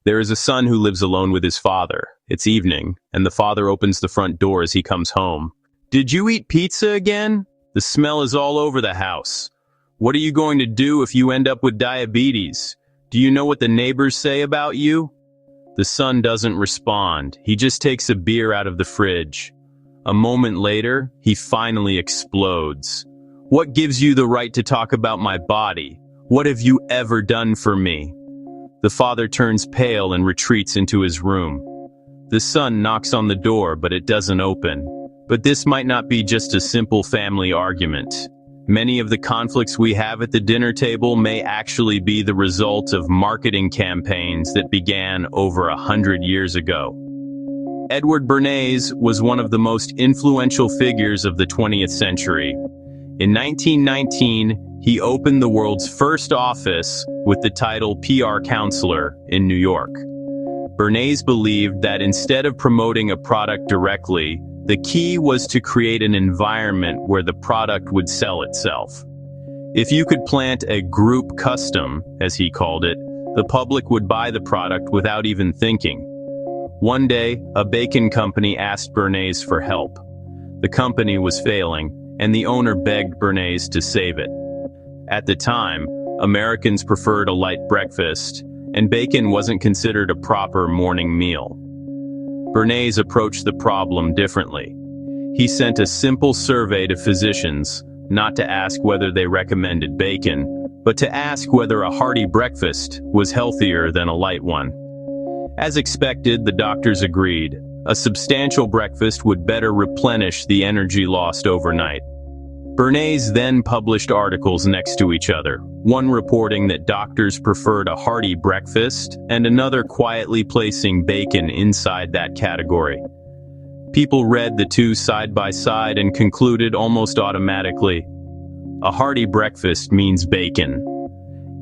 There is a son who lives alone with his father. It's evening, and the father opens the front door as he comes home. "Did you eat pizza again? The smell is all over the house. What are you going to do if you end up with diabetes? Do you know what the neighbors say about you?" The son doesn't respond. He just takes a beer out of the fridge. A moment later, he finally explodes. "What gives you the right to talk about my body? What have you ever done for me?" The father turns pale and retreats into his room. The son knocks on the door, but it doesn't open. But this might not be just a simple family argument. Many of the conflicts we have at the dinner table may actually be the result of marketing campaigns that began over 100 years ago. Edward Bernays was one of the most influential figures of the 20th century. In 1919, he opened the world's first office with the title PR counselor in New York. Bernays believed that instead of promoting a product directly, the key was to create an environment where the product would sell itself. If you could plant a group custom, as he called it, the public would buy the product without even thinking. One day, a bacon company asked Bernays for help. The company was failing, and the owner begged Bernays to save it. At the time, Americans preferred a light breakfast, and bacon wasn't considered a proper morning meal. Bernays approached the problem differently. He sent a simple survey to physicians, not to ask whether they recommended bacon, but to ask whether a hearty breakfast was healthier than a light one. As expected, the doctors agreed. A substantial breakfast would better replenish the energy lost overnight. Bernays then published articles next to each other, one reporting that doctors preferred a hearty breakfast, and another quietly placing bacon inside that category. People read the two side by side and concluded almost automatically, a hearty breakfast means bacon.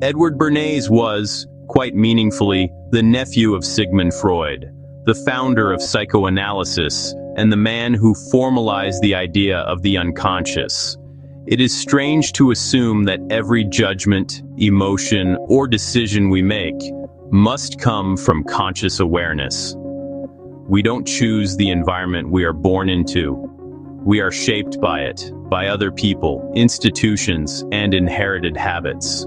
Edward Bernays was, quite meaningfully, the nephew of Sigmund Freud, the founder of psychoanalysis, and the man who formalized the idea of the unconscious. It is strange to assume that every judgment, emotion, or decision we make must come from conscious awareness. We don't choose the environment we are born into. We are shaped by it, by other people, institutions, and inherited habits.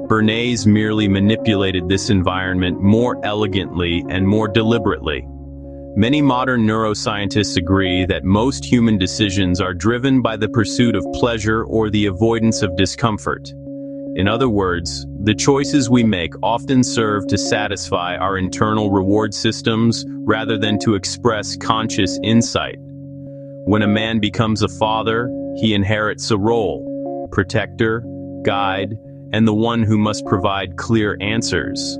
Bernays merely manipulated this environment more elegantly and more deliberately. Many modern neuroscientists agree that most human decisions are driven by the pursuit of pleasure or the avoidance of discomfort. In other words, the choices we make often serve to satisfy our internal reward systems rather than to express conscious insight. When a man becomes a father, he inherits a role: protector, guide, and the one who must provide clear answers.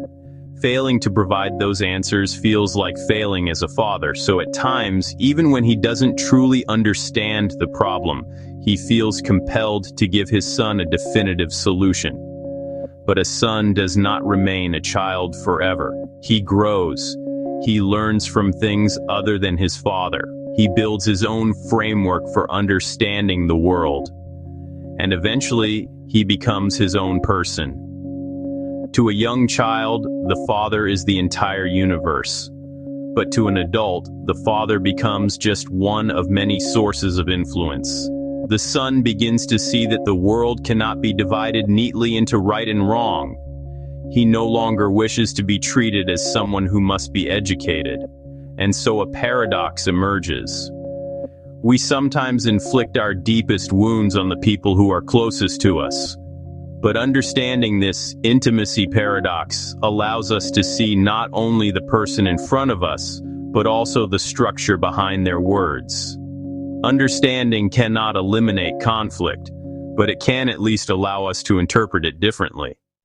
Failing to provide those answers feels like failing as a father, so at times, even when he doesn't truly understand the problem, he feels compelled to give his son a definitive solution. But a son does not remain a child forever. He grows. He learns from things other than his father. He builds his own framework for understanding the world. And eventually, he becomes his own person. To a young child, the father is the entire universe. But to an adult, the father becomes just one of many sources of influence. The son begins to see that the world cannot be divided neatly into right and wrong. He no longer wishes to be treated as someone who must be educated. And so a paradox emerges. We sometimes inflict our deepest wounds on the people who are closest to us. But understanding this intimacy paradox allows us to see not only the person in front of us, but also the structure behind their words. Understanding cannot eliminate conflict, but it can at least allow us to interpret it differently.